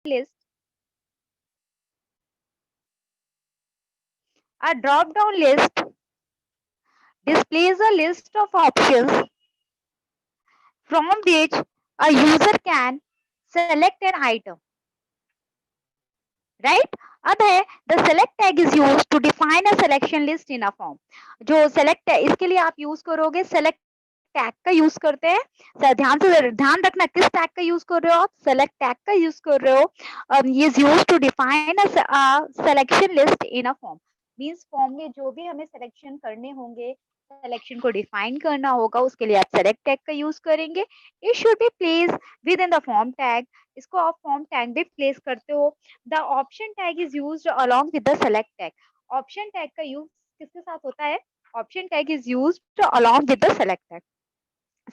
list. A drop down list displays a list of options from which a user can select an item, right? अब है the select tag is used to define a selection list in a form. जो select है इसके लिए आप use करोगे select tag का use करते हैं। ध्यान रखना किस टैग का यूज कर रहे हो आप, सेलेक्ट टैग का यूज कर रहे हो। Is use to define a selection list in a form. Means form में जो भी हमें सिलेक्शन करने होंगे, सिलेक्शन को डिफाइन करना होगा, उसके लिए आप सेलेक्ट टैग का यूज करेंगे। It should be place with in the form tag. इसको आप फॉर्म टैग भी प्लेस करते हो। The option tag is used along with the select tag. Option tag का यूज किसके साथ होता है? Option tag is used along with the select tag.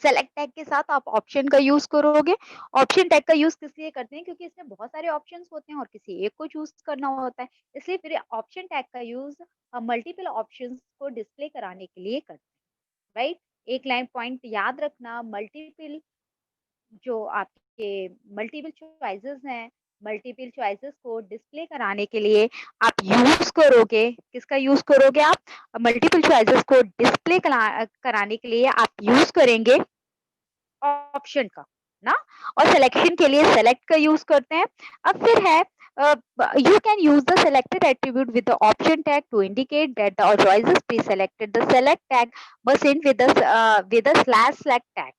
Select tag के साथ आप ऑप्शन का यूज करोगे। ऑप्शन टैग का यूज किस लिए करते हैं? क्योंकि इसमें बहुत सारे ऑप्शंस होते हैं और किसी एक को चूज करना होता है, इसलिए फिर ऑप्शन टैग का यूज मल्टीपल ऑप्शंस को डिस्प्ले कराने के लिए करते हैं, राइट? एक लाइन पॉइंट याद रखना, मल्टीपल जो आपके मल्टीपल चॉइसेस हैं, मल्टीपल चॉइसेस को डिस्प्ले कराने के लिए आप यूज करोगे, किसका यूज करोगे आप? मल्टीपल चॉइसेस को डिस्प्ले कराने के लिए आप यूज करेंगे ऑप्शन का, ना? और सिलेक्शन के लिए सेलेक्ट का यूज करते हैं। अब फिर है you can use the selected attribute with the option tag to indicate that the choice is pre-selected. The select tag must end with a slash select tag.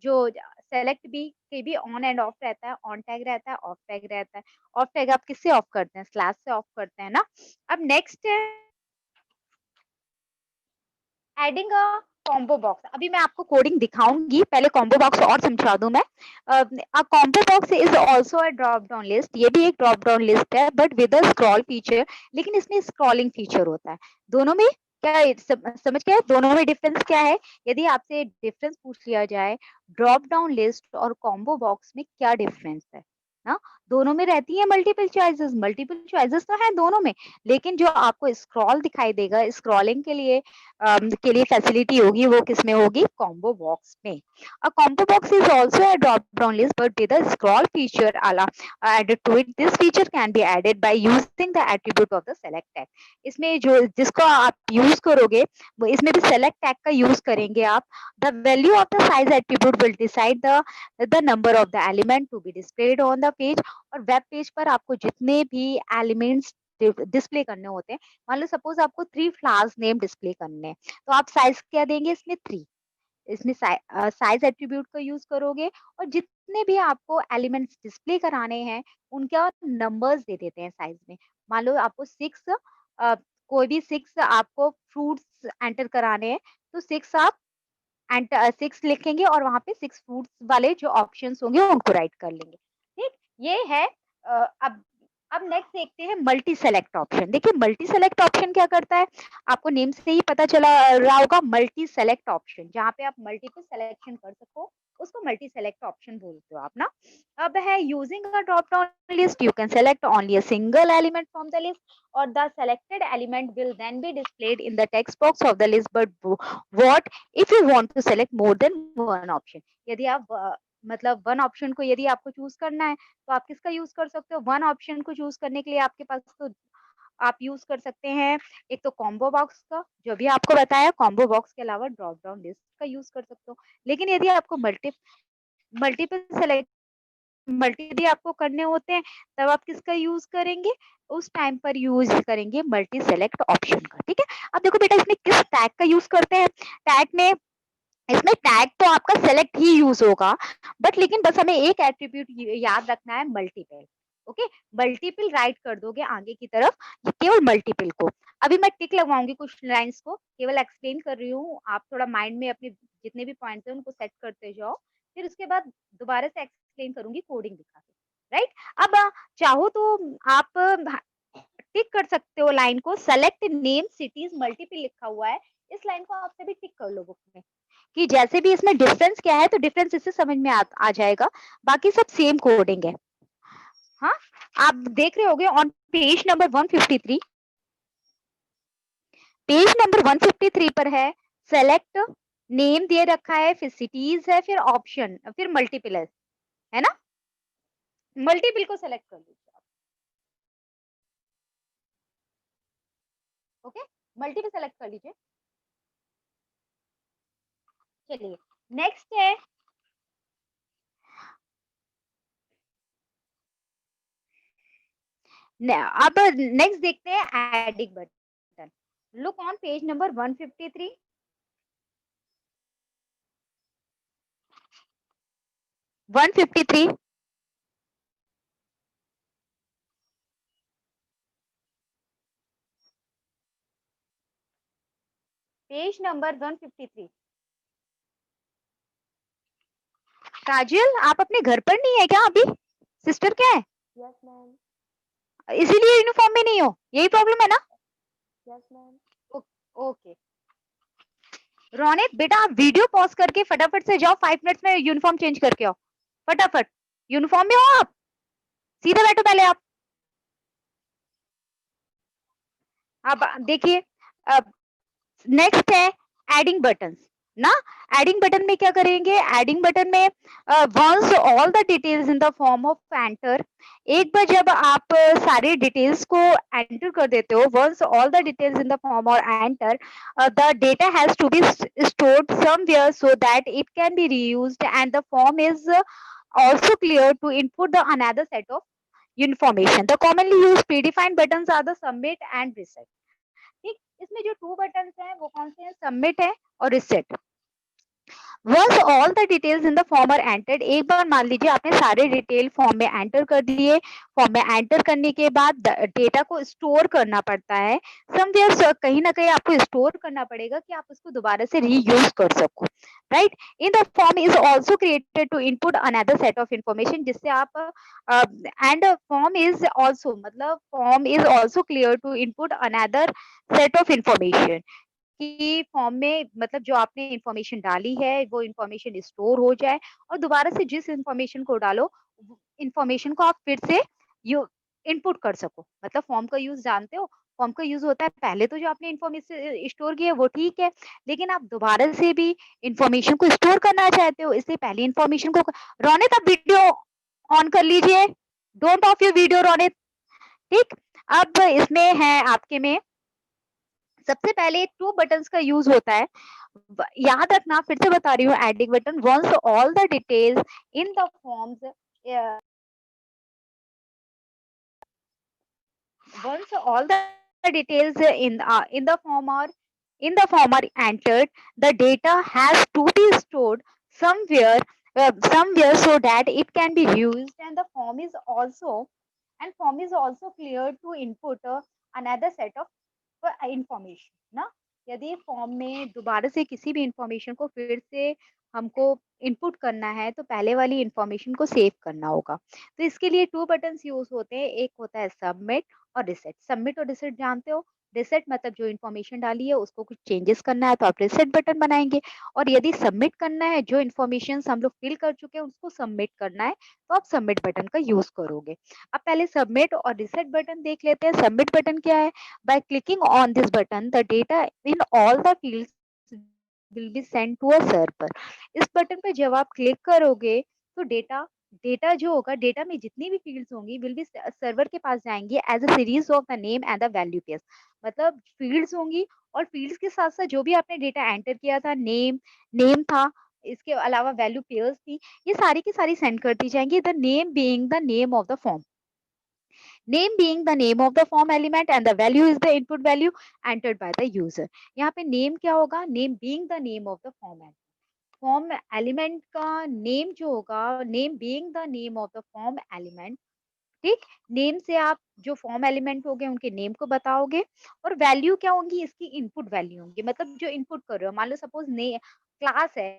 जो सेलेक्ट भी के भी ऑन एंड ऑफ रहता है, on tag रहता है, of tag रहता है। ऑफ टैग आप किससे ऑफ करते हैं? स्लैश से ऑफ करते हैं ना। अब नेक्स्ट है एडिंग अ कॉम्बो बॉक्स। अभी मैं आपको कोडिंग दिखाऊंगी, पहले कॉम्बो बॉक्स और समझा दूं मैं। A combo box is also a drop down list. ये भी एक ड्रॉप डाउन लिस्ट है but with a scroll feature, लेकिन इसमें स्क्रॉलिंग फीचर होता है। दोनों में क्या है, समझ क्या है? दोनों में डिफरेंस क्या है? यदि आपसे डिफरेंस पूछ लिया जाए ड्रॉप डाउन लिस्ट और कॉम्बो बॉक्स में, क्या डिफरेंस है ना? दोनों में रहती है मल्टीपल चॉइसेस, मल्टीपल चॉइसेस तो है दोनों में, लेकिन जो आपको स्क्रॉल दिखाई देगा, स्क्रॉलिंग के लिए फैसिलिटी होगी, वो किसमें होगी? कॉम्बो बॉक्स में। A combo box is also a drop down list but with a scroll feature added to it. This feature can be added by using the attribute of the select tag. इसमें जो जिसको आप use करोगे वो इसमें भी select tag का use करेंगे आप। The value of the size attribute will decide the number of the element to be displayed on the page। और वेब पेज पर आपको जितने भी एलिमेंट्स डिस्प्ले करने होते हैं, मान लो सपोज आपको 3 फ्लावर्स नेम डिस्प्ले करने हैं, तो आप साइज क्या देंगे इसमें? 3। इसमें साइज एट्रीब्यूट का यूज करोगे और जितने भी आपको एलिमेंट्स डिस्प्ले कराने हैं उनका नंबर्स दे देते हैं साइज में। मान लो आपको 6 कोई भी 6 आपको फ्रूट्स एंटर कराने हैं, तो 6 आप 6 लिखेंगे और वहां पे 6 फ्रूट्स वाले जो ऑप्शंस होंगे उनको राइट कर लेंगे। ठीक, ये है। अब नेक्स्ट देखते हैं मल्टी सेलेक्ट ऑप्शन। देखिए मल्टी सेलेक्ट ऑप्शन क्या करता है, आपको नेम से ही पता चला रहा होगा। मल्टी सेलेक्ट ऑप्शन जहाँ पे आप मल्टीपल सिलेक्शन कर सको, उसको मल्टी सेलेक्ट ऑप्शन बोलते हो आप ना। अब है using a drop down list you can select only a single element from the list और the selected element will then be displayed in the text box of the list. But what if you want to select more than one option? यदि आप मतलब one option को यदि आपको choose करना है, तो आप किसका यूज कर सकते हो? वन ऑप्शन को चूज करने के लिए आपके पास तो आप यूज कर सकते हैं एक तो कॉम्बो बॉक्स का, जो भी आपको बताया, कॉम्बो बॉक्स के अलावा ड्रॉप डाउन लिस्ट का यूज कर सकते हो। लेकिन यदि आपको मल्टीपल सेलेक्ट मल्टी यदि आपको करने होते हैं, तब आप किसका यूज करेंगे? उस टाइम पर यूज करेंगे मल्टी सेलेक्ट ऑप्शन का। ठीक है। अब देखो बेटा इसमें किस टैग का यूज करते हैं? टैग में इसमें टैग तो आपका सेलेक्ट ही यूज होगा, बट लेकिन बस हमें एक एट्रीब्यूट याद रखना है, मल्टीपल। ओके, मल्टीपल राइट कर दोगे आगे की तरफ, ये केवल मल्टीपल को। अभी मैं टिक लगवाऊंगी कुछ लाइंस को, केवल एक्सप्लेन कर रही हूँ, आप थोड़ा माइंड में अपने जितने भी पॉइंट्स हैं उनको सेट करते जाओ, फिर उसके बाद दोबारा से एक्सप्लेन करूंगी कोडिंग दिखा के, राइट? अब चाहो तो आप टिक कर सकते हो लाइन को, सेलेक्ट नेम सिटीज मल्टीपल लिखा हुआ है, इस लाइन को आप सभी टिक कर लो बुक में, कि जैसे भी इसमें डिफरेंस क्या है तो डिफरेंस इससे समझ में आ जाएगा। बाकी सब सेम कोडिंग है। हाँ, आप देख रहे होगे on page number 153, page number 153 पर है सेलेक्ट नेम दे रखा है, फिर सिटीज है, फिर ऑप्शन, फिर मल्टीपल है ना? मल्टीपल को सेलेक्ट कर लीजिए आप। ओके, मल्टीपल सेलेक्ट कर लीजिए। चलिए नेक्स्ट है, अब नेक्स्ट देखते हैं adding button. Look on page number 153। 153, page number 153। काजल, आप अपने घर पर नहीं है क्या अभी? सिस्टर क्या है? Yes ma'am. इसीलिए यूनिफॉर्म में नहीं हो, यही प्रॉब्लम है ना? Yes ma'am. ओके। रोनित बेटा, आप वीडियो पॉज करके फटाफट से जाओ, 5 मिनट्स में यूनिफॉर्म चेंज करके आओ फटाफट। यूनिफॉर्म में हो आप? सीधे बैठो पहले आप। अब देखिए, अब नेक्स्ट है एडिंग बटन ना। एडिंग बटन में क्या करेंगे? एडिंग बटन में once all the details in the form of enter, एक बार जब आप सारे डिटेल्स को एंटर कर देते हो, once all the details in the form और enter, the data has to be stored somewhere so that it can be reused and the form is also clear to input the another set of information. The commonly used predefined buttons are the submit and reset। ठीक, इसमें जो 2 button हैं वो कौन से हैं? Submit है और reset. Once all the details in the form are entered, एक बार मान लीजिए आपने सारे डिटेल फॉर्म में एंटर कर दिए। फॉर्म में एंटर करने के बाद डेटा को स्टोर करना पड़ता है समवेयर, कहीं ना कहीं आपको स्टोर करना पड़ेगा कि आप उसको दोबारा से रीयूज कर सको, राइट। In the form is also created to input another set of information, जिससे आप एंड फॉर्म इज ऑल्सो, मतलब form is also clear to input another set of information, कि फॉर्म में मतलब जो आपने इंफॉर्मेशन डाली है वो इंफॉर्मेशन स्टोर हो जाए और दोबारा से जिस इंफॉर्मेशन को डालो, इंफॉर्मेशन को आप फिर से यू इनपुट कर सको। मतलब फॉर्म का यूज जानते हो, फॉर्म का यूज होता है पहले तो जो आपने इंफॉर्मेशन स्टोर की है वो ठीक है, लेकिन आप दोबारा से भी इंफॉर्मेशन को स्टोर करना चाहते हो, इसलिए पहले इंफॉर्मेशन को। रोनित, आप वीडियो ऑन कर लीजिए, don't of your video Ronit. ठीक, अब इसमें है आपके में सबसे पहले 2 बटन्स का यूज होता है। याद रखना, फिर से बता रही हूँ, adding button once all the details in the forms, once all the details in the form or in the form are entered, the data has to be stored somewhere, somewhere so that it can be used, and the form is also clear to input another set of information ना। यदि form में दोबारा से किसी भी information को फिर से हमको इनपुट करना है तो पहले वाली इंफॉर्मेशन को सेव करना होगा। तो इसके लिए 2 बटन्स यूज होते हैं, एक होता है सबमिट और रिसेट। सबमिट और रिसेट जानते हो? रिसेट मतलब जो इन्फॉर्मेशन डाली है उसको कुछ चेंजेस करना है तो आप रिसेट बटन बनाएंगे, और यदि सबमिट करना है, जो इन्फॉर्मेशन हम लोग फिल कर चुके हैं उसको सबमिट करना है तो आप सबमिट बटन का यूज करोगे। अब पहले सबमिट और रिसेट बटन देख लेते हैं। सबमिट बटन क्या है? By clicking on this button, the data in all the fields will be sent to a server। इस बटन पे जब आप क्लिक करोगे तो डेटा डेटा जो होगा, डेटा में जितनी भी फील्ड्स होंगी विल बी सर्वर के पास जाएंगी as a series of the name and the value pairs. मतलब फील्ड्स होंगी और फील्ड्स के साथ साथ जो भी आपने डेटा एंटर किया था, नेम था, इसके अलावा वैल्यू पेयर्स थी, ये सारी की सारी सेंड कर दी जाएंगी, the name being the name of the form, name being the name of the form element and the value is the input value entered by the user। यहाँ पे name क्या होगा? name being the name of the form element। Form element का name जो होगा, name being the name of the form element. ठीक, name से आप जो फॉर्म एलिमेंट हो गए उनके नेम को बताओगे, और वैल्यू क्या होंगी? इसकी इनपुट वैल्यू होंगी, मतलब जो इनपुट कर रहे हो। मान लो सपोज ने क्लास है,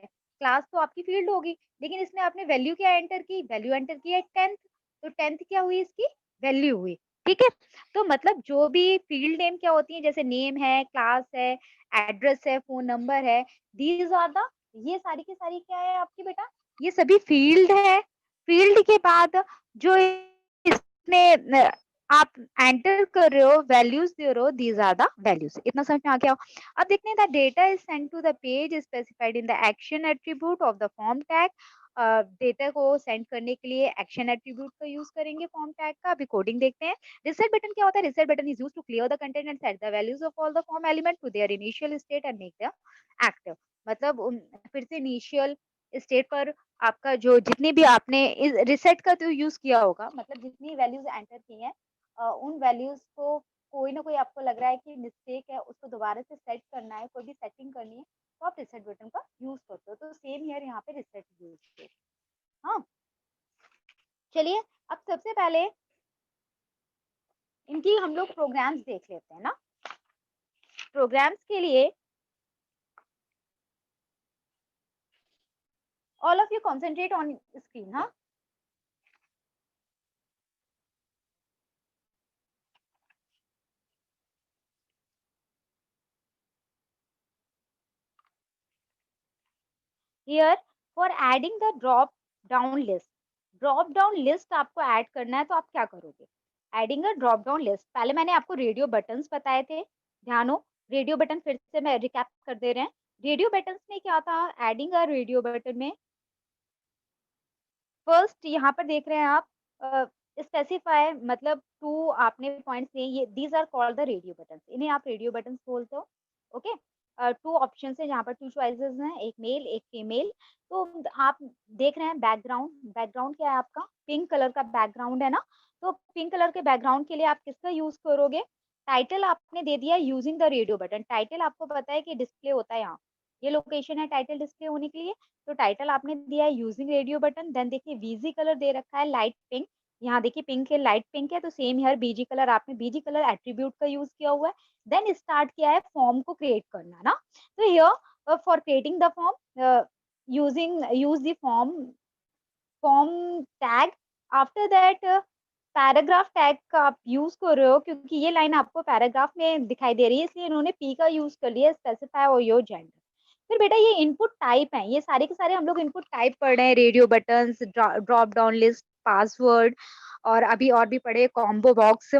क्लास तो आपकी फील्ड होगी, लेकिन इसमें आपने वैल्यू क्या एंटर की? वैल्यू एंटर की है 10th, तो 10th क्या हुई? इसकी वैल्यू हुई। ठीक है, तो मतलब जो भी फील्ड नेम क्या होती है, जैसे नेम है, क्लास है, एड्रेस है, फोन नंबर है, दीज आर द, ये सारी की सारी क्या है आपकी बेटा? ये सभी फील्ड है। फील्ड के बाद जो इसमें आप एंटर कर रहे हो, वैल्यूज दे रहे हो, दीज आर द वैल्यूज। इतना समझ में आ गया? अब देखते हैं the data is send to the page specified in the action attribute of the form tag. Data को सेंड करने के लिए एक्शन एट्रीब्यूट का यूज करेंगे फॉर्म टैग का। अभी कोडिंग देखते हैं। रिसेट बटन क्या होता है? Reset button is used to clear the content and set the values of all the form element to their initial state and make them active. मतलब फिर से इनिशियल स्टेट पर आपका जो जितनी भी आपने इस रिसेट का तो यूज किया होगा, मतलब जितनी वैल्यूज एंटर की हैं उन वैल्यूज को कोई ना कोई आपको लग रहा है कि मिस्टेक है, उसको दोबारा से सेट करना है, कोई भी सेटिंग करनी है, तो आप रिसेट बटन का यूज करते हो। तो सेम हियर यहाँ पे रिसेट यूज। हाँ, चलिए अब सबसे पहले इनकी हम लोग प्रोग्राम्स देख लेते हैं ना। प्रोग्राम्स के लिए all of you concentrate on screen. हाँ, here for adding the drop down list आपको ऐड करना है, तो आप क्या करोगे? Adding a drop down list, पहले मैंने आपको रेडियो बटन्स बताए थे, ध्यान हो। रेडियो बटन फिर से मैं रिकैप कर दे रहे हैं। रेडियो बटन्स में क्या था? एडिंग अ रेडियो बटन में फर्स्ट यहाँ पर देख रहे हैं आप, स्पेसिफाई मतलब टू आपने पॉइंट्स दिए, ये these are called the radio buttons, इन्हें आप रेडियो बटन्स बोलते हो। ओके, टू ऑप्शन है यहाँ पर, टू चॉइसेस हैं, एक मेल एक फीमेल। तो आप देख रहे हैं बैकग्राउंड, बैकग्राउंड क्या है आपका? पिंक कलर का बैकग्राउंड है ना। तो पिंक कलर के बैकग्राउंड के लिए आप किसका यूज करोगे? टाइटल आपने दे दिया using the radio button. Title आपको पता है कि डिस्प्ले होता है यहाँ, ये लोकेशन है टाइटल डिस्प्ले होने के लिए। तो टाइटल आपने दिया है यूजिंग रेडियो बटन। देन देखिए बीजी कलर दे रखा है लाइट पिंक, यहाँ देखिए पिंक है, लाइट पिंक है, तो सेम हियर बीजी कलर, आपने बीजी कलर एट्रीब्यूट का यूज किया हुआ है। देन स्टार्ट किया है फॉर्म को क्रिएट करना ना। तो here for creating the form use the form tag. After that paragraph tag का आप यूज कर रहे हो, क्योंकि ये लाइन आपको पैराग्राफ में दिखाई दे रही है, इसलिए इन्होंने पी का यूज कर लिया, स्पेसिफाई और योर जेंडर। फिर बेटा ये इनपुट टाइप है, ये सारे के सारे हम लोग इनपुट टाइप पढ़ रहे हैं, radio buttons, drop down list, password, और अभी और भी पढ़े combo box.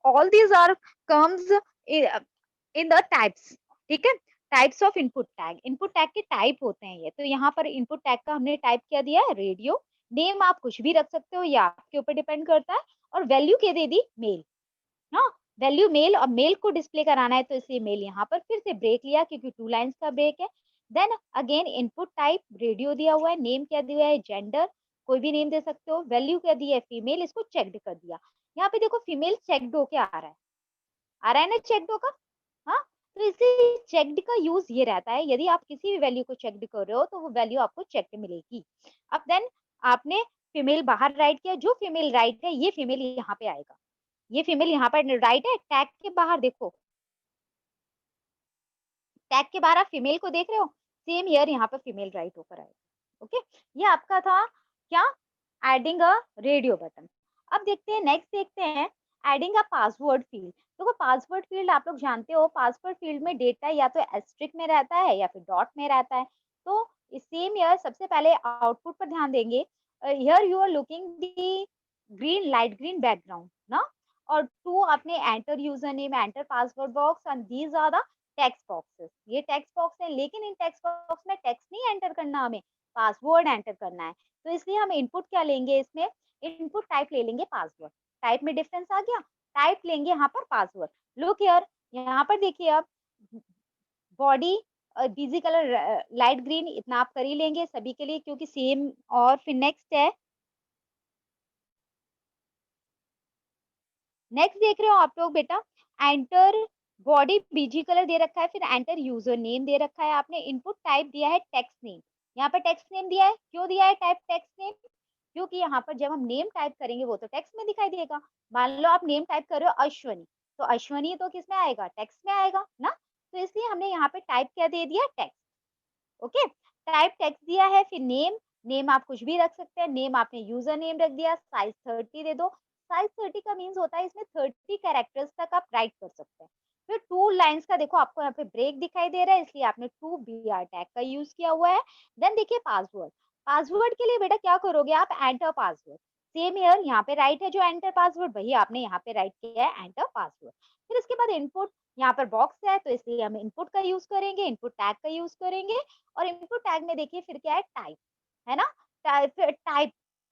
All these are comes in the types. ठीक है, टाइप्स ऑफ इनपुट टैग के टाइप होते हैं ये। तो यहाँ पर इनपुट टैग का हमने टाइप क्या दिया है? रेडियो। नेम आप कुछ भी रख सकते हो, या आपके ऊपर डिपेंड करता है। और वैल्यू क्या दे दी? मेल। हाँ, वैल्यू मेल, और मेल को डिस्प्ले कराना है तो इसलिए मेल यहाँ पर फिर से ब्रेक लिया, क्योंकि टू लाइंस का ब्रेक है। Then again input type radio दिया हुआ है, नेम क्या दिया है? जेंडर, कोई भी नेम दे सकते हो। वैल्यू क्या दी है? फीमेल, इसको चेक्ड कर दिया। यहाँ पे देखो फीमेल चेक्ड होके आ रहा है, आ रहा है ना चेक्ड होकर। हाँ, तो इसी चेक्ड का यूज ये रहता है, यदि आप किसी भी वैल्यू को चेक्ड कर रहे हो तो वो वैल्यू आपको चेक्ड मिलेगी। अब देन आपने फीमेल बाहर राइट किया, जो फीमेल राइट है ये फीमेल यहाँ पे आएगा, ये फीमेल यहाँ पर राइट है। टैग के बाहर देखो, टैग के बाहर आप फीमेल को देख रहे हो, सेम हियर यहाँ पर फीमेल राइट होकर आएगा। ओके, ये आपका था क्या? Adding a radio button. अब देखते हैं, नेक्स्ट देखते हैं एडिंग अ पासवर्ड फील्ड। देखो पासवर्ड फील्ड आप लोग जानते हो, पासवर्ड फील्ड में डेटा या तो एस्ट्रिक में रहता है या फिर डॉट में रहता है। तो सेम हियर सबसे पहले आउटपुट पर ध्यान देंगे। Here you are looking the green, light green background ना, और टू अपने enter user name, enter password box, and these are the text boxes. ये टेक्स्ट बॉक्स है, लेकिन इन टेक्स्ट बॉक्स में टेक्स्ट नहीं एंटर करना, हमें पासवर्ड एंटर करना है। तो इसलिए हम इनपुट क्या लेंगे इसमें? इनपुट टाइप ले लेंगे पासवर्ड। टाइप में डिफरेंस आ गया, टाइप लेंगे यहाँ पर पासवर्ड। लुक हियर, यहाँ पर देखिए आप, body BG colour light green, इतना आप कर ही लेंगे सभी के लिए क्योंकि सेम। और फिर नेक्स्ट है, नेक्स्ट देख रहे हो आप लोग बेटा, एंटर बॉडी बीजी कलर दे रखा है, फिर एंटर यूजर नेम दे रखा है। आपने इनपुट टाइप दिया है टेक्स्ट नेम, यहाँ पर टेक्स्ट नेम दिया है। क्यों दिया है टाइप टेक्स्ट नेम? क्योंकि यहाँ पर जब हम नेम टाइप करेंगे वो तो टेक्स्ट में दिखाई देगा। मान लो आप नेम टाइप कर रहे हो अश्वनी, तो अश्वनी तो किस में आएगा? टेक्स्ट में आएगा ना। तो इसलिए हमने यहाँ पे टाइप क्या दे दिया? टेक्स्ट। ओके, टाइप टेक्स्ट दिया है। फिर नेम, नेम आप कुछ भी रख सकते हैं, नेम आपने यूजर नेम रख दिया। साइज 30 दे दो। साइज 30 का मीन्स होता है इसमें 30 कैरेक्टर्स तक आप राइट कर सकते हैं। फिर टू लाइंस का देखो आपको यहाँ पे ब्रेक दिखाई दे रहा है, इसलिए आपने टू बी आर टैग का यूज किया हुआ है। देन देखिए पासवर्ड, पासवर्ड के लिए बेटा क्या करोगे आप? Enter password. सेम हियर, यहाँ पे राइट है जो एंटर पासवर्ड, वही आपने यहाँ पे राइट किया है एंटर पासवर्ड। फिर इसके बाद इनपुट, यहाँ पर बॉक्स है तो इसलिए हम इनपुट का यूज करेंगे, इनपुट टैग का यूज करेंगे। और इनपुट टैग में देखिए फिर क्या है? टाइप। है ना। टाइप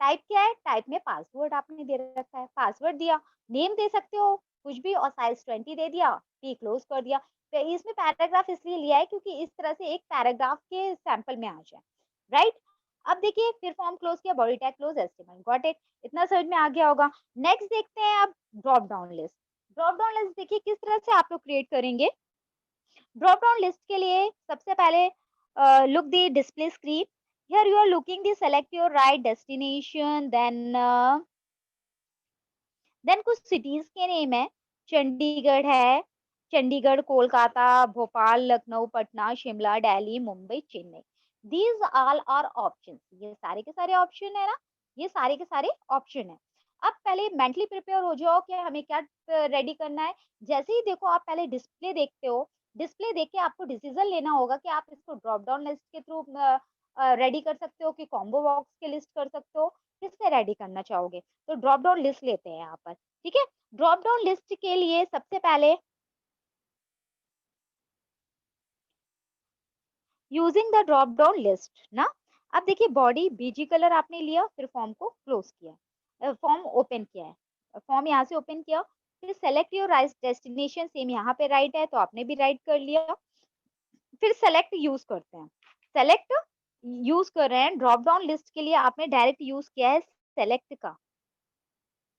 टाइप क्या है, टाइप में पासवर्ड आपने दे रखा है, पासवर्ड दिया, नेम दे सकते हो कुछ भी और साइज 20 दे दिया, पी क्लोज कर दिया। तो इसमें पैराग्राफ इसलिए लिया है क्योंकि इस तरह से एक पैराग्राफ के सैंपल में आ जाए, राइट। अब देखिए फिर फॉर्म क्लोज किया, body tag close, estimate, got it, इतना समझ में आ गया होगा। नेक्स्ट देखते हैं अब drop down list. Drop down list देखिए किस तरह से आप लोग क्रिएट करेंगे। ड्रॉप डाउन लिस्ट के लिए सबसे पहले look the display screen. Here you are looking the select your right destination, then कुछ cities के नेम है, चंडीगढ़ है, Chandigarh, Kolkata, Bhopal, Lucknow, Patna, Shimla, Delhi, Mumbai, Chennai. These all are options. ये सारे के सारे ऑप्शन है ना, ये सारे के सारे ऑप्शन है। अब पहले मेंटली प्रिपेयर हो जाओ कि हमें क्या रेडी करना है। जैसे ही देखो आप पहले डिस्प्ले देखते हो, डिस्प्ले देख के आपको डिसीजन लेना होगा कि आप इसको ड्रॉप डाउन लिस्ट के थ्रू रेडी कर सकते हो कि कॉम्बो बॉक्स के लिस्ट कर सकते हो, किससे रेडी करना चाहोगे। तो ड्रॉप डाउन लिस्ट लेते हैं यहाँ पर, ठीक है। ड्रॉप डाउन लिस्ट के लिए सबसे पहले using the drop down list ना, अब देखिए बॉडी बीजी कलर आपने लिया, फिर फॉर्म को क्लोज किया, फॉर्म ओपन किया है, फॉर्म यहाँ से ओपन किया, फिर select your right destination, same यहाँ पे राइट है तो आपने भी राइट कर लिया। फिर सेलेक्ट यूज करते हैं, सेलेक्ट यूज कर रहे हैं ड्रॉप डाउन लिस्ट के लिए, आपने डायरेक्ट यूज किया है सेलेक्ट का।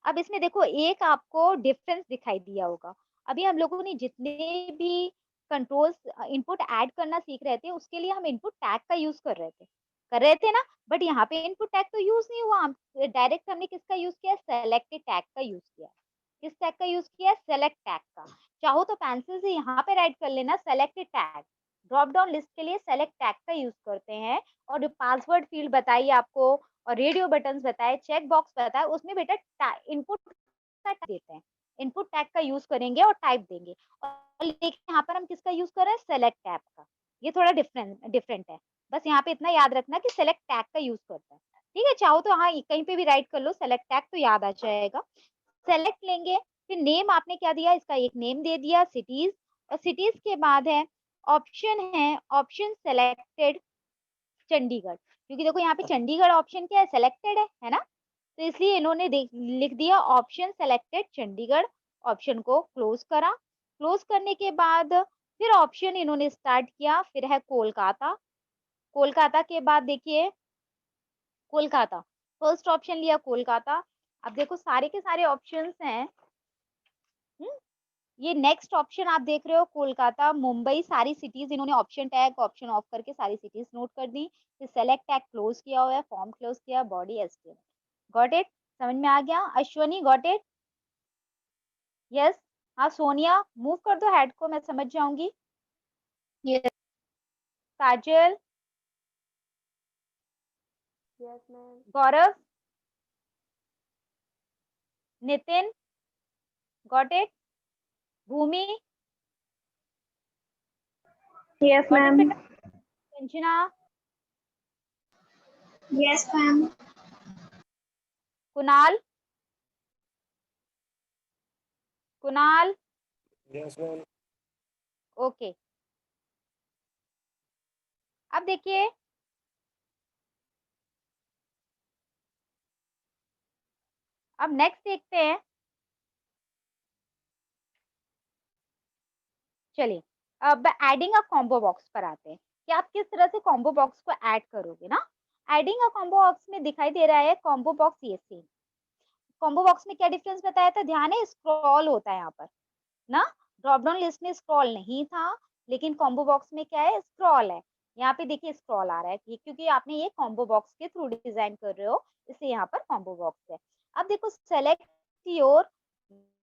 अब इसमें देखो एक आपको डिफरेंस दिखाई दिया होगा, अभी हम लोगों ने जितने भी कंट्रोल्स इनपुट ऐड करना सीख रहे थे उसके लिए हम इनपुट टैग का यूज कर रहे थे ना, बट यहाँ पे इनपुट टैग तो यूज नहीं हुआ, डायरेक्ट हमने किसका यूज किया, सेलेक्टेड टैग का यूज किया। किस टैग का यूज किया, सेलेक्ट टैग का। चाहो तो पेंसिल से यहाँ पे राइट कर लेना selected tag. Drop down list के लिए सेलेक्ट टैग का यूज करते हैं, और पासवर्ड फील्ड बताइए आपको, और रेडियो बटन्स बताए, चेक बॉक्स बताए, उसमें बेटा इनपुट का देते हैं, इनपुट टैग का यूज करेंगे और टाइप देंगे। और लेकिन यहाँ पर हम किसका यूज कर रहे हैं, सेलेक्ट टैग का। ये थोड़ा डिफरेंट है, बस यहाँ पे इतना याद रखना कि सेलेक्ट टैग का यूज करता है, ठीक है। चाहो तो हाँ कहीं पे भी राइट कर लो सेलेक्ट टैग, तो याद आ जाएगा। सेलेक्ट लेंगे, फिर नेम आपने क्या दिया, इसका एक नेम दे दिया सिटीज, और सिटीज के बाद है ऑप्शन, है ऑप्शन सेलेक्टेड चंडीगढ़, क्योंकि देखो यहाँ पे चंडीगढ़ ऑप्शन क्या है, सेलेक्टेड है ना, तो इसलिए इन्होंने लिख दिया ऑप्शन सेलेक्टेड चंडीगढ़। ऑप्शन को क्लोज करा, क्लोज करने के बाद फिर ऑप्शन इन्होंने स्टार्ट किया, फिर है कोलकाता, कोलकाता के बाद देखिए कोलकाता, फर्स्ट ऑप्शन लिया कोलकाता। अब देखो सारे के सारे ऑप्शंस हैं, ये नेक्स्ट ऑप्शन आप देख रहे हो कोलकाता, मुंबई, सारी सिटीज इन्होंने ऑप्शन टैग ऑप्शन ऑफ करके सारी सिटीज नोट कर दी। फिर सेलेक्ट टैग क्लोज किया हुआ है, फॉर्म क्लोज किया, बॉडी एसटीएम, गॉट इट, समझ में आ गया। Ashwani got it, yes. हाँ सोनिया मूव कर दो हेड को, मैं समझ जाऊंगी। Yes. Kajal, Yes, ma'am. Gaurav, Nitin, got it, Bhumi, Yes, got it ma'am. बेटा, Sanjana, Yes, ma'am. Kunal, Kunal, Yes, ma'am. Okay. अब देखिए अब नेक्स्ट देखते हैं, चलिए अब एडिंग अ कॉम्बो बॉक्स पर आते हैं कि आप किस तरह से कॉम्बो बॉक्स को ऐड करोगे ना। एडिंग अ कॉम्बो बॉक्स में दिखाई दे रहा है कॉम्बो बॉक्स, ये सेम कॉम्बो बॉक्स में क्या डिफरेंस बताया था, ध्यान है स्क्रॉल होता है यहाँ पर ना, ड्रॉप डाउन लिस्ट में स्क्रॉल नहीं था, लेकिन कॉम्बो बॉक्स में क्या है, स्क्रॉल है। यहाँ पे देखिए स्क्रॉल आ रहा है क्योंकि आपने ये कॉम्बो बॉक्स के थ्रू डिजाइन कर रहे हो, इसलिए यहाँ पर कॉम्बो बॉक्स है। अब देखो select your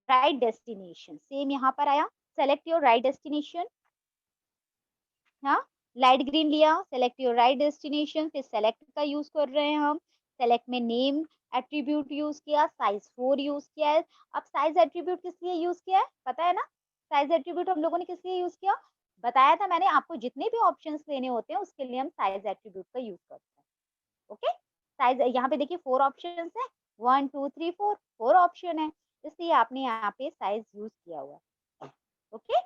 right destination, same यहाँ पर आया सेलेक्ट योर राइट डेस्टिनेशन, हाँ लाइट ग्रीन लिया, सेलेक्ट योर राइट डेस्टिनेशन, फिर सेलेक्ट का यूज कर रहे हैं हम, सेलेक्ट में नेम एट्रीब्यूट यूज किया, साइज 4 यूज किया है। अब साइज एट्रीब्यूट किस लिए यूज किया है पता है ना, साइज एट्रीब्यूट हम लोगों ने किस लिए यूज किया, बताया था मैंने आपको, जितने भी ऑप्शंस लेने होते हैं उसके लिए हम साइज एट्रीब्यूट का यूज करते हैं। ओके, साइज यहाँ पे देखिए 4 ऑप्शंस है, 1 2 3 4, 4 ऑप्शन है, इसलिए आपने यहाँ पे साइज यूज किया हुआ है। ओके,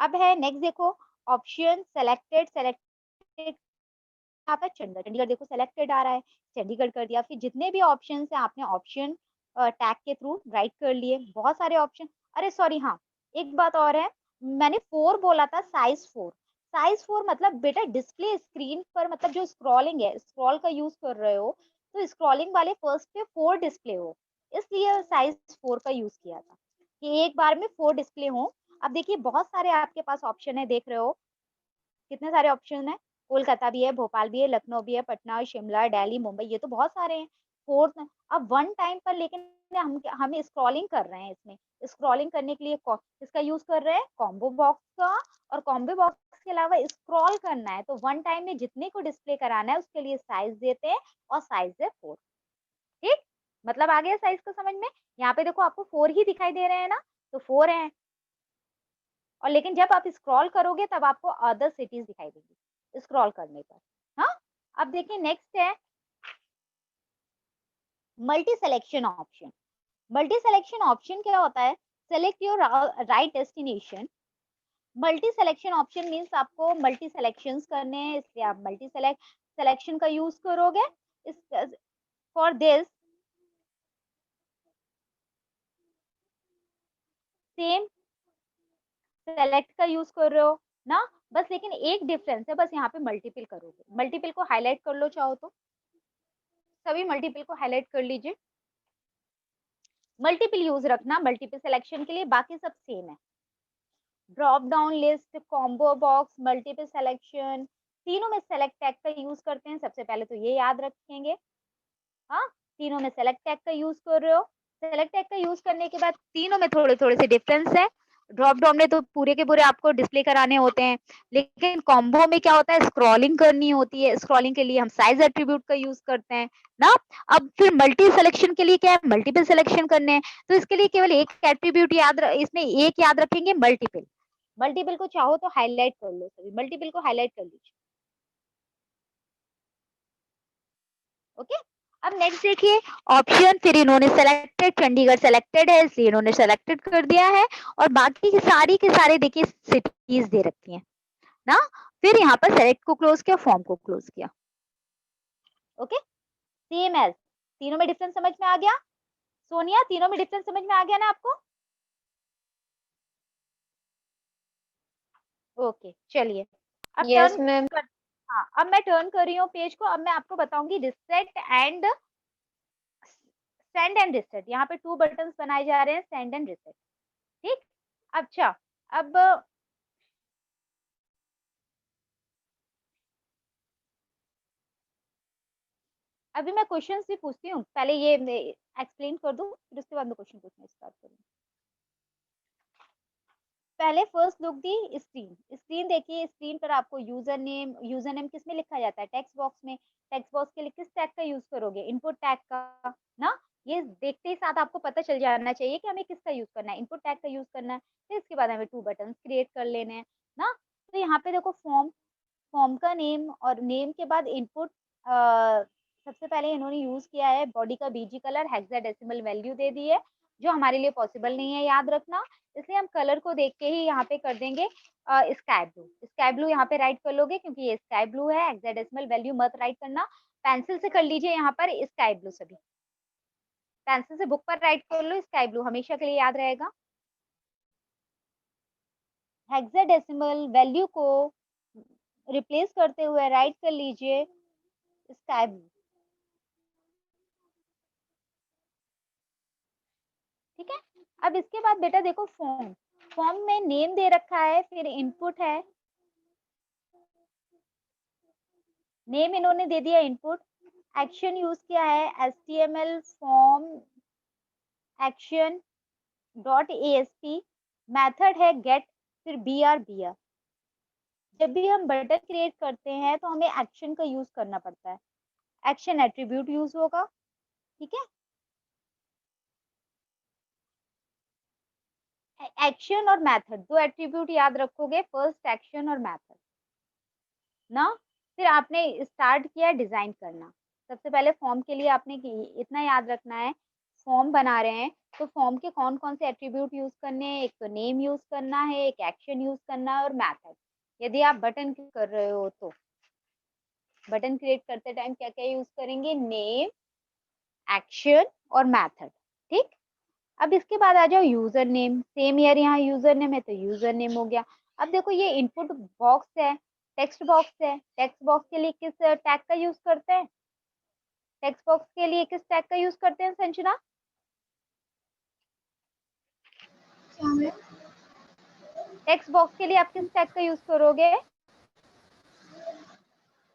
अब है नेक्स्ट देखो ऑप्शन सेलेक्टेड, सेलेक्टेड आता है चंडीगढ़, चंडीगढ़ देखो सेलेक्टेड आ रहा है, चंडीगढ़ कर दिया। फिर जितने भी ऑप्शंस हैं आपने ऑप्शन टैग के थ्रू राइट कर लिए, बहुत सारे ऑप्शन। अरे सॉरी हाँ, एक बात और है, मैंने 4 बोला था, साइज 4। साइज 4 मतलब बेटा डिस्प्ले स्क्रीन पर, मतलब जो स्क्रॉलिंग है, स्क्रॉल का यूज कर रहे हो, तो स्क्रॉलिंग वाले फर्स्ट पे 4 डिस्प्ले हो, इसलिए साइज 4 का यूज किया था कि एक बार में 4 डिस्प्ले हो। अब देखिए बहुत सारे आपके पास ऑप्शन है, देख रहे हो कितने सारे ऑप्शन है, कोलकाता भी है, भोपाल भी है, लखनऊ भी है, पटना, शिमला, दिल्ली, मुंबई, ये तो बहुत सारे हैं। फोर्थ, अब वन टाइम पर लेकिन हम स्क्रॉलिंग कर रहे हैं, इसमें स्क्रॉलिंग करने के लिए इसका यूज कर रहे हैं कॉम्बो बॉक्स का, और कॉम्बो बॉक्स के अलावा स्क्रॉल करना है तो वन टाइम में जितने को डिस्प्ले कराना है उसके लिए साइज देते हैं, और साइज है 4। ठीक, मतलब आ गया साइज को समझ में। यहाँ पे देखो आपको 4 ही दिखाई दे रहे हैं ना, तो 4 है, और लेकिन जब आप स्क्रॉल करोगे तब आपको अदर सिटीज दिखाई देंगी स्क्रॉल करने पर। हाँ, अब देखिए नेक्स्ट है multi selection option. Multi selection option क्या होता है, select your right destination. Multi selection option means आपको मल्टी सिलेक्शंस करने हैं, इसलिए आप मल्टी सिलेक्शन का यूज करोगे। फॉर दिस सेम सेलेक्ट का यूज कर रहे हो ना, बस लेकिन एक डिफरेंस है, बस यहाँ पे मल्टीपल करोगे। मल्टीपल को हाईलाइट कर लो चाहो तो, सभी मल्टीपल को हाईलाइट कर लीजिए। मल्टीपल यूज रखना मल्टीपल सिलेक्शन के लिए, बाकी सब सेम है। Drop down list, combo box, multiple selection, तीनों में सेलेक्ट टैग का यूज करते हैं। सबसे पहले तो ये याद रखेंगे, हाँ, तीनों में सेलेक्ट टैग का यूज कर रहे हो। सेलेक्ट टैग का यूज करने के बाद तीनों में थोड़े थोड़े से डिफरेंस है। ड्रॉप डाउन में तो पूरे के पूरे आपको डिस्प्ले कराने होते हैं, लेकिन कॉम्बो में क्या होता है, स्क्रॉलिंग करनी होती है। स्क्रॉलिंग के लिए हम साइज एट्रीब्यूट का यूज करते हैं ना। अब फिर मल्टी सिलेक्शन के लिए क्या है, मल्टीपल सिलेक्शन करने हैं, तो इसके लिए केवल एक एट्रीब्यूट इसमें एक याद रखेंगे, मल्टीपल। मल्टीपल को चाहो तो हाईलाइट कर लो, सभी मल्टीपल को हाईलाइट कर लीजिए। ओके, अब नेक्स्ट देखिए ऑप्शन, फिर इन्होंने सेलेक्टेड, चंडीगढ़ सेलेक्टेड है इसलिए इन्होंने सेलेक्टेड कर दिया है, और बाकी के सारे देखिए सिटीज दे रखी हैं ना। फिर यहाँ पर सेलेक्ट को क्लोज किया, फॉर्म को क्लोज किया। ओके, सेम एज, तीनों में डिफरेंस समझ में आ गया। सोनिया, तीनों में डिफरेंस समझ में आ गया ना आपको। ओके चलिए, अब Yes, टर्न ma'am. कर, हाँ अब मैं टर्न कर रही हूँ पेज को। अब मैं आपको बताऊंगी RISAT and send and reset. यहाँ पे 2 बटन्स बनाए जा रहे हैं, सेंड एंड रिसेट। ठीक, अच्छा, अब अभी मैं क्वेश्चंस भी पूछती हूँ, पहले ये एक्सप्लेन कर दूं, फिर उसके बाद मैं क्वेश्चन पूछना स्टार्ट करूंगी। पहले फर्स्ट लुक दी स्क्रीन। स्क्रीन देखिए, स्क्रीन पर आपको यूजर नेम किस में लिखा जाता है, टेक्स्ट बॉक्स में। टेक्स्ट बॉक्स के लिए किस टैग का यूज करोगे, इनपुट टैग का ना। ये देखते ही साथ आपको पता चल जाना चाहिए कि हमें किसका यूज करना है, इनपुट टैग का यूज करना है। फिर इसके बाद हमें 2 बटन क्रिएट कर लेने हैं ना। तो यहाँ पे देखो फॉर्म, फॉर्म का नेम, और नेम के बाद इनपुट। सबसे पहले इन्होंने यूज किया है बॉडी का बीजी कलर, हेक्साडेसिमल वैल्यू दे दी है, जो हमारे लिए पॉसिबल नहीं है याद रखना, इसलिए हम कलर को देख के ही यहाँ पे कर देंगे स्काई ब्लू। स्काई ब्लू यहाँ पे राइट कर लोगे क्योंकि ये स्काई ब्लू है, हेक्साडेसिमल वैल्यू मत राइट करना, पेंसिल से कर लीजिए यहाँ पर स्काई ब्लू। सभी पेंसिल से बुक पर राइट कर लो स्काई ब्लू, हमेशा के लिए याद रहेगा। हेक्साडेसिमल वैल्यू को रिप्लेस करते हुए राइट कर लीजिए स्काई ब्लू। ठीक है, अब इसके बाद बेटा देखो फॉर्म, फॉर्म में नेम दे रखा है, फिर इनपुट है, नेम इन्होंने दे दिया इनपुट। एक्शन यूज किया है HTML form action dot ASP, method है गेट, फिर BR। जब भी हम बटन क्रिएट करते हैं तो हमें एक्शन का यूज करना पड़ता है, एक्शन एट्रीब्यूट यूज होगा। ठीक है, एक्शन और मेथड, 2 एट्रीब्यूट याद रखोगे, फर्स्ट एक्शन और मेथड ना। फिर आपने स्टार्ट किया डिजाइन करना। सबसे पहले फॉर्म के लिए आपने इतना याद रखना है, फॉर्म बना रहे हैं तो फॉर्म के कौन कौन से एट्रीब्यूट यूज करने हैं, एक तो नेम यूज करना है, एक एक्शन यूज करना है, और मेथड, यदि आप बटन कर रहे हो तो बटन क्रिएट करते टाइम क्या क्या यूज करेंगे, नेम, एक्शन और मेथड। ठीक, अब इसके बाद आ जाओ यूजर नेम। सेम यार यहाँ यूजर नेम है तो यूजर नेम हो गया। अब देखो ये इनपुट बॉक्स है, टेक्स्ट बॉक्स है, टेक्स्ट बॉक्स के लिए किस टैग का यूज करते हैं, टेक्स्ट बॉक्स के लिए किस टैग का यूज करते हैं संजना? क्या मैम? टेक्स्ट बॉक्स के लिए आप किस टैग का यूज करोगे,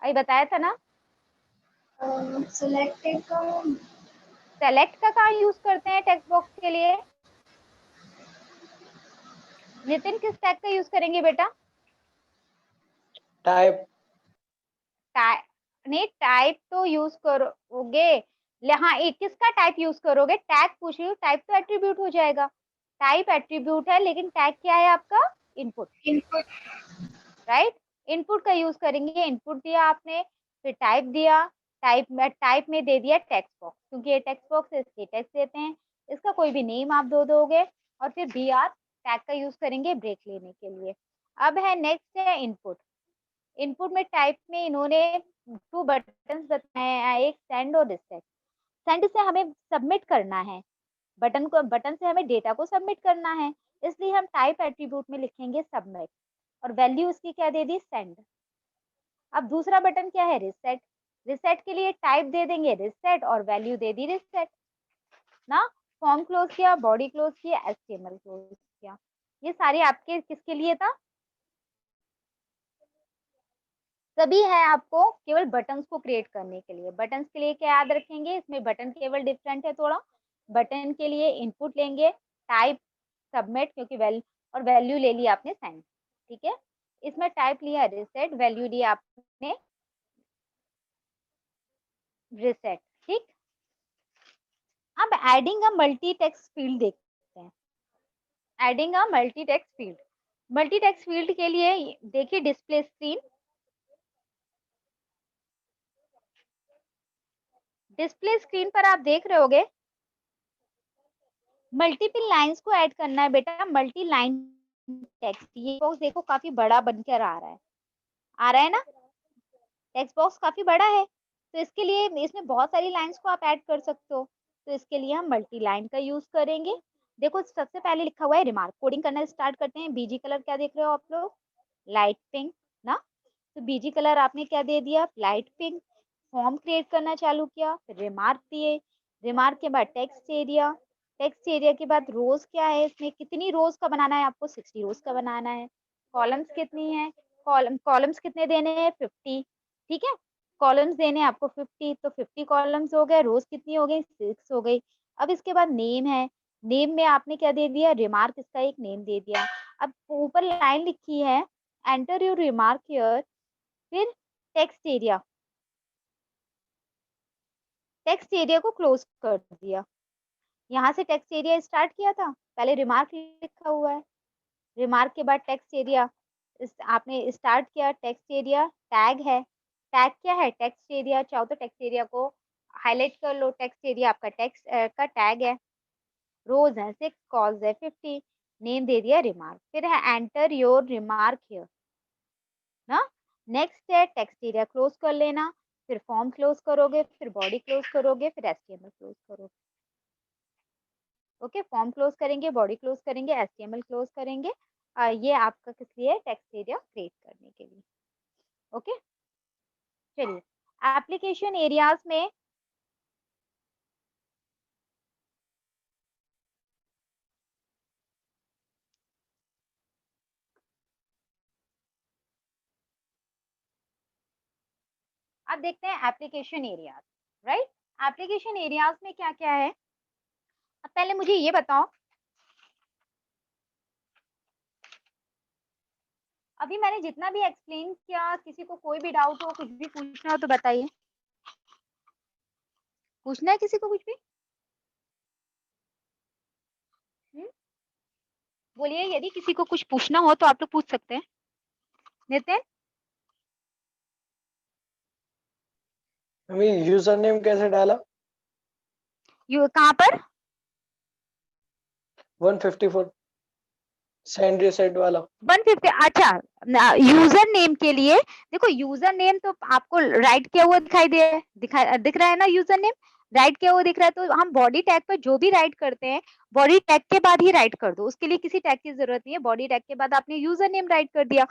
अभी बताया था ना। सिलेक्टेड का मैम। सेलेक्ट का कहाँ यूज करते हैं टेक्स्ट बॉक्स के लिए? नितिन किस टैग का यूज करेंगे बेटा? टाइप। नहीं, टाइप तो यूज करोगे, हाँ एक किसका टाइप यूज करोगे, टैग पूछ रही हूँ, टाइप तो एट्रीब्यूट हो जाएगा। टाइप एट्रीब्यूट है लेकिन टैग क्या है आपका, इनपुट, इनपुट। राइट। इनपुट का यूज करेंगे, इनपुट दिया आपने, फिर टाइप दिया, टाइप में दे दिया टेक्स्ट बॉक्स, क्योंकि ये टेक्स्ट बॉक्स है इसके टेक्स्ट देते हैं, इसका कोई भी नेम आप दो दोगे, और फिर बी आर टैग का यूज करेंगे ब्रेक लेने के लिए। अब है नेक्स्ट है इनपुट। इनपुट में टाइप में इन्होंने 2 बटन बताए हैं, एक सेंड और रिसेट। सेंड से हमें सबमिट करना है, बटन से हमें डेटा को सबमिट करना है, इसलिए हम टाइप एट्रीब्यूट में लिखेंगे सबमिट, और वैल्यू उसकी क्या दे दी, सेंड। अब दूसरा बटन क्या है, रिसेट। रिसेट के लिए टाइप दे देंगे रिसेट और वैल्यू दे दी रिसेट ना। फॉर्म क्लोज किया, बॉडी क्लोज किया, एचटीएमएल क्लोज किया। ये सारे आपके किसके लिए था, सभी है आपको केवल बटन्स को क्रिएट करने के लिए। बटन्स के लिए क्या याद रखेंगे, इसमें बटन केवल डिफरेंट है थोड़ा। बटन के लिए इनपुट लेंगे टाइप, सबमिट, क्योंकि वैल्यू, और वैल्यू ले ली आपने सेंड, ठीक है। इसमें टाइप लिया रिसेट, वैल्यू ली आपने रिसेट, ठीक। अब adding a multi text field देखते हैं। Adding a multi text field, multi text field के लिए देखिए डिस्प्ले स्क्रीन, डिस्प्ले स्क्रीन पर आप देख रहे होगे मल्टीपल लाइंस को ऐड करना है बेटा, मल्टी लाइन टेक्स्ट। ये बॉक्स देखो काफी बड़ा बनकर आ रहा है ना, टेक्स्ट बॉक्स काफी बड़ा है, तो इसके लिए इसमें बहुत सारी लाइंस को आप ऐड कर सकते हो, तो इसके लिए हम मल्टी लाइन का यूज करेंगे। देखो सबसे पहले लिखा हुआ है रिमार्क, कोडिंग करना स्टार्ट करते हैं। बीजी कलर क्या देख रहे हो आप लोग, लाइट पिंक ना, तो बीजी कलर आपने क्या दे दिया, लाइट पिंक। फॉर्म क्रिएट करना चालू किया, फिर रिमार्क दिए, रिमार्क के बाद टेक्स्ट एरिया, टेक्स्ट एरिया के बाद रोज क्या है, इसमें कितनी रोज का बनाना है आपको, 60 रोज का बनाना है। कॉलम्स कितनी है, कॉलम्स कितने देने हैं, 50, ठीक है। कॉलम्स देने हैं आपको 50, तो 50 कॉलम्स हो गए, रोज कितनी हो गई, 6 हो गई। अब इसके बाद नेम है, नेम में आपने क्या दे दिया, रिमार्क, इसका एक नेम दे दिया। अब ऊपर लाइन लिखी है एंटर योर रिमार्क हियर, फिर टेक्स्ट एरिया, टेक्स्ट एरिया को क्लोज कर दिया। यहाँ से टेक्स्ट एरिया स्टार्ट किया था, पहले रिमार्क लिखा हुआ है, रिमार्क के बाद टेक्स्ट एरिया, आपने स्टार्ट किया, टेक्स्ट एरिया टैग है, टैग क्या है, टेक्स्ट एरिया। चाहो तो टेक्स्ट एरिया को हाईलाइट कर लो, टेक्स्ट एरिया आपका टेक्स्ट का टैग है। रोज है 6, कॉल्स है 50, नेम दे दिया रिमार्क, फिर है एंटर योर रिमार्क हियर ना। नेक्स्ट है टेक्स्ट एरिया क्लोज कर लेना, फिर फॉर्म क्लोज करोगे, फिर बॉडी क्लोज करोगे, फिर एचटीएमएल क्लोज करोगे। ओके, फॉर्म क्लोज करेंगे, बॉडी क्लोज करेंगे, एचटीएमएल क्लोज करेंगे। ये आपका किस लिए, टेक्स्ट एरिया क्रिएट करने के लिए। ओके, चलिए एप्लीकेशन एरियाज में अब देखते हैं application areas, right. Application areas में क्या क्या है, अब पहले मुझे ये बताओ, अभी मैंने जितना भी एक्सप्लेन किया, किसी को कोई भी डाउट हो, कुछ भी पूछना हो तो बताइए। पूछना है किसी को कुछ भी, बोलिए, यदि किसी को कुछ पूछना हो तो आप लोग पूछ सकते हैं। नितिन, यूजर नेम कैसे डाला, कहाँ पर, 154 सेंड रिसेट वाला 150 अच्छा। यूजर नेम के लिए देखो, यूजर नेम तो आपको राइट किया हुआ दिख रहा है ना, यूजर नेम राइट किया हुआ दिख रहा है, तो हम बॉडी टैग पर जो भी राइट करते हैं बॉडी टैग के बाद ही राइट कर दो, उसके लिए किसी टैग की जरूरत नहीं है, बॉडी टैग के बाद आपने यूजर नेम राइट कर दिया।